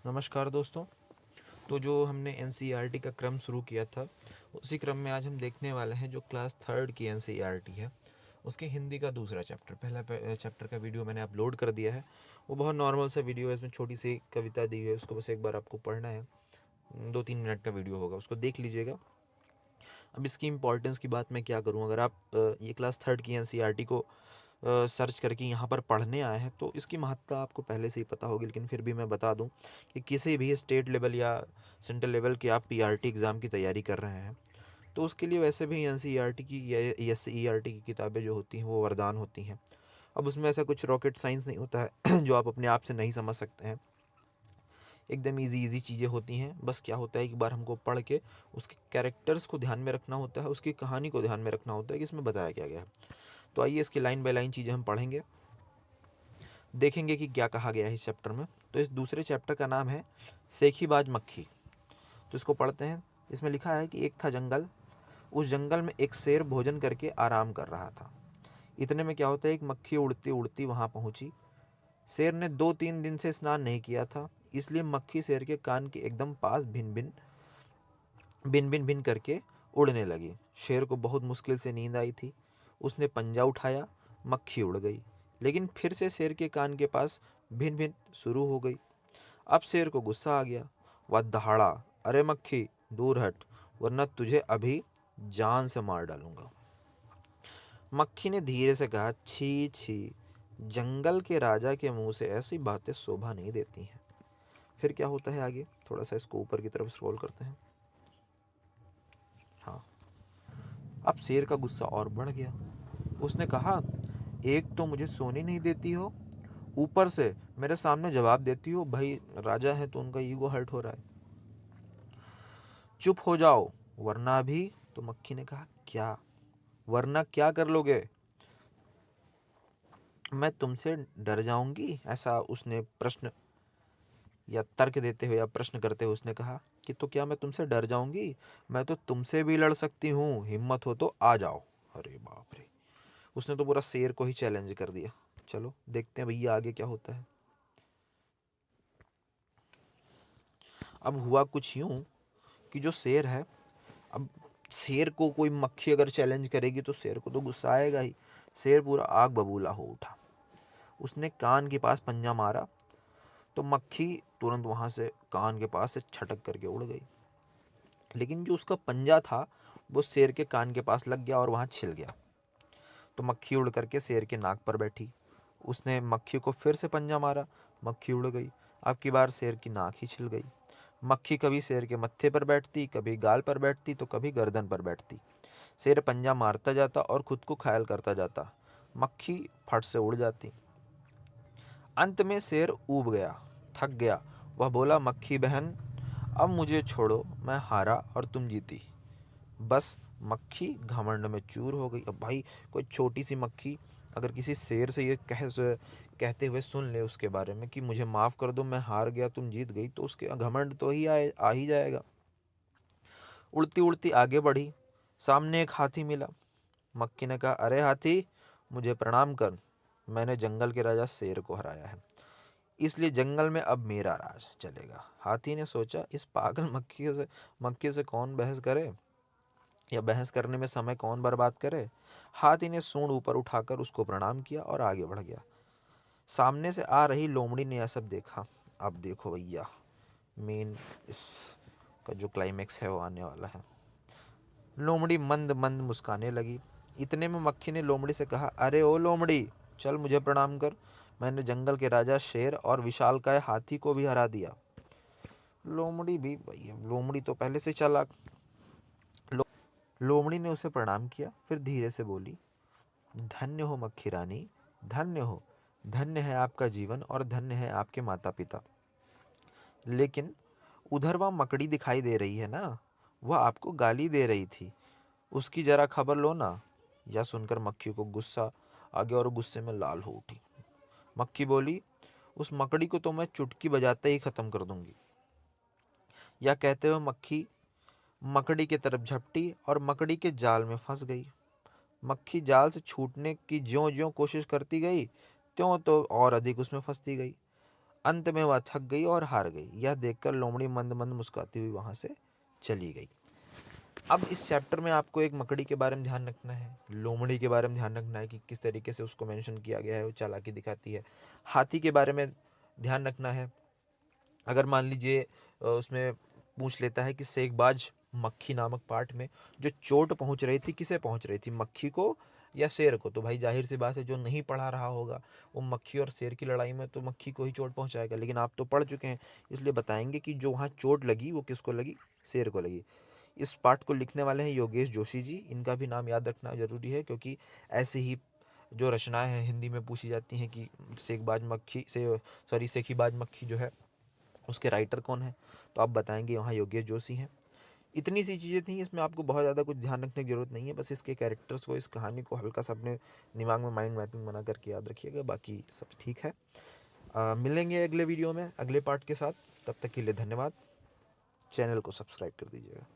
नमस्कार दोस्तों। तो जो हमने एनसीईआरटी का क्रम शुरू किया था, उसी क्रम में आज हम देखने वाले हैं जो क्लास थर्ड की एनसीईआरटी है, उसके हिंदी का दूसरा चैप्टर। पहला चैप्टर का वीडियो मैंने अपलोड कर दिया है। वो बहुत नॉर्मल सा वीडियो है, इसमें छोटी सी कविता दी है, उसको बस एक बार आपको पढ़ना है। 2-3 मिनट का वीडियो होगा, उसको देख लीजिएगा। अब इसकी इम्पोर्टेंस की बात मैं क्या करूँ, अगर आप ये क्लास थर्ड की एनसीईआरटी को सर्च करके यहाँ पर पढ़ने आए हैं तो इसकी महत्ता आपको पहले से ही पता होगी, लेकिन फिर भी मैं बता दूँ कि किसी भी स्टेट लेवल या सेंट्रल लेवल के आप पीआरटी एग्ज़ाम की तैयारी कर रहे हैं तो उसके लिए वैसे भी एनसीईआरटी की या एससीईआरटी की किताबें जो होती हैं वो वरदान होती हैं। अब उसमें ऐसा कुछ रॉकेट साइंस नहीं होता है जो आप अपने आप से नहीं समझ सकते हैं। एकदम इजी चीज़ें होती हैं। बस क्या होता है, एक बार हमको पढ़ के उसके कैरेक्टर्स को ध्यान में रखना होता है, उसकी कहानी को ध्यान में रखना होता है कि इसमें बताया क्या गया है। तो आइए इसकी लाइन बाय लाइन चीज़ें हम पढ़ेंगे, देखेंगे कि क्या कहा गया है इस चैप्टर में। तो इस दूसरे चैप्टर का नाम है सेखीबाज मक्खी। तो इसको पढ़ते हैं। इसमें लिखा है कि एक था जंगल, उस जंगल में एक शेर भोजन करके आराम कर रहा था। इतने में क्या होता है, एक मक्खी उड़ती उड़ती वहां पहुंची। शेर ने 2-3 दिन से स्नान नहीं किया था, इसलिए मक्खी शेर के कान के एकदम पास भिन भिन भिन भिन भिन करके उड़ने लगी। शेर को बहुत मुश्किल से नींद आई थी। उसने पंजा उठाया, मक्खी उड़ गई, लेकिन फिर से शेर के कान के पास भिन भिन शुरू हो गई। अब शेर को गुस्सा आ गया। वह दहाड़ा, अरे मक्खी दूर हट, वरना तुझे अभी जान से मार डालूंगा। मक्खी ने धीरे से कहा, छी छी, जंगल के राजा के मुंह से ऐसी बातें शोभा नहीं देती हैं। फिर क्या होता है आगे, थोड़ा सा इसको ऊपर की तरफ स्क्रॉल करते हैं। हाँ, अब शेर का गुस्सा और बढ़ गया। उसने कहा, एक तो मुझे सोने नहीं देती हो, ऊपर से मेरे सामने जवाब देती हो। भाई राजा है तो उनका ईगो हर्ट हो रहा है। चुप हो जाओ वरना भी। तो मक्खी ने कहा, क्या? वरना क्या कर लोगे? मैं तुमसे डर जाऊंगी? ऐसा उसने प्रश्न या तर्क देते हुए या प्रश्न करते हुए उसने कहा कि तो क्या मैं तुमसे डर जाऊंगी? मैं तो तुमसे भी लड़ सकती हूँ, हिम्मत हो तो आ जाओ। अरे बाप रे, उसने तो पूरा शेर को ही चैलेंज कर दिया। चलो देखते हैं भैया आगे क्या होता है। अब हुआ कुछ यूं कि जो शेर है, अब शेर को कोई मक्खी अगर चैलेंज करेगी तो शेर को तो गुस्सा आएगा ही। शेर पूरा आग बबूला हो उठा। उसने कान के पास पंजा मारा तो मक्खी तुरंत वहां से कान के पास से छटक करके उड़ गई, लेकिन जो उसका पंजा था वो शेर के कान के पास लग गया और वहां छिल गया। तो मक्खी उड़ करके शेर के नाक पर बैठी। उसने मक्खी को फिर से पंजा मारा, मक्खी उड़ गई। अब की बार शेर की नाक ही छिल गई। मक्खी कभी शेर के मत्थे पर बैठती, कभी गाल पर बैठती, तो कभी गर्दन पर बैठती। शेर पंजा मारता जाता और खुद को घायल करता जाता। मक्खी फट से उड़ जाती। अंत में शेर ऊब गया, थक गया। वह बोला, मक्खी बहन अब मुझे छोड़ो, मैं हारा और तुम जीती। बस मक्खी घमंड में चूर हो गई। अब भाई कोई छोटी सी मक्खी अगर किसी शेर से ये कहते हुए सुन ले उसके बारे में कि मुझे माफ़ कर दो, मैं हार गया तुम जीत गई, तो उसके घमंड तो ही आ ही जाएगा। उड़ती उड़ती आगे बढ़ी। सामने एक हाथी मिला। मक्खी ने कहा, अरे हाथी, मुझे प्रणाम कर, मैंने जंगल के राजा शेर को हराया है, इसलिए जंगल में अब मेरा राज चलेगा। हाथी ने सोचा, इस पागल मक्खी से कौन बहस करे, या बहस करने में समय कौन बर्बाद करे। हाथी ने सूंड ऊपर उठाकर उसको प्रणाम किया और आगे बढ़ गया। सामने से आ रही लोमड़ी ने यह सब देखा। अब देखो भैया, मेन इसका जो क्लाइमेक्स है वो आने वाला है। लोमड़ी मंद मंद मुस्काने लगी। इतने में मक्खी ने लोमड़ी से कहा, अरे ओ लोमड़ी, चल मुझे प्रणाम कर, मैंने जंगल के राजा शेर और विशालकाय हाथी को भी हरा दिया। लोमड़ी भी भैया, लोमड़ी तो पहले से चालाक। लोमड़ी ने उसे प्रणाम किया, फिर धीरे से बोली, धन्य हो मक्खी रानी, धन्य हो, धन्य है आपका जीवन और धन्य है आपके माता पिता। लेकिन उधर वह मकड़ी दिखाई दे रही है ना, वह आपको गाली दे रही थी, उसकी जरा खबर लो ना। यह सुनकर मक्खी को गुस्सा आ गया और गुस्से में लाल हो उठी। मक्खी बोली, उस मकड़ी को तो मैं चुटकी बजाते ही खत्म कर दूंगी। यह कहते हुए मक्खी मकड़ी की तरफ झपटी और मकड़ी के जाल में फंस गई। मक्खी जाल से छूटने की ज्यों ज्यों कोशिश करती गई, त्यों तो और अधिक उसमें फंसती गई। अंत में वह थक गई और हार गई। यह देखकर लोमड़ी मंद मंद मुस्कुराती हुई वहां से चली गई। अब इस चैप्टर में आपको एक मकड़ी के बारे में ध्यान रखना है, लोमड़ी के बारे में ध्यान रखना है कि किस तरीके से उसको मेंशन किया गया है, वो चालाकी दिखाती है। हाथी के बारे में ध्यान रखना है। अगर मान लीजिए उसमें पूछ लेता है कि सेकबाज मक्खी नामक पाठ में जो चोट पहुंच रही थी, किसे पहुंच रही थी, मक्खी को या शेर को, तो भाई जाहिर सी बात है जो नहीं पढ़ा रहा होगा वो मक्खी और शेर की लड़ाई में तो मक्खी को ही चोट पहुंचाएगा। लेकिन आप तो पढ़ चुके हैं, इसलिए बताएंगे कि जो वहाँ चोट लगी वो किसको लगी, शेर को लगी। इस पाठ को लिखने वाले हैं योगेश जोशी जी। इनका भी नाम याद रखना जरूरी है, क्योंकि ऐसे ही जो रचनाएं हैं हिंदी में पूछी जाती हैं कि सेकबाज मक्खी से सॉरी सेखीबाज मक्खी जो है उसके राइटर कौन है, तो आप बताएंगे वहाँ योगेश जोशी हैं। इतनी सी चीज़ें थी, इसमें आपको बहुत ज़्यादा कुछ ध्यान रखने की ज़रूरत नहीं है। बस इसके कैरेक्टर्स को, इस कहानी को हल्का सा अपने दिमाग में माइंड मैपिंग बना करके याद रखिएगा, बाकी सब ठीक है। मिलेंगे अगले वीडियो में अगले पार्ट के साथ। तब तक के लिए धन्यवाद। चैनल को सब्सक्राइब कर दीजिएगा।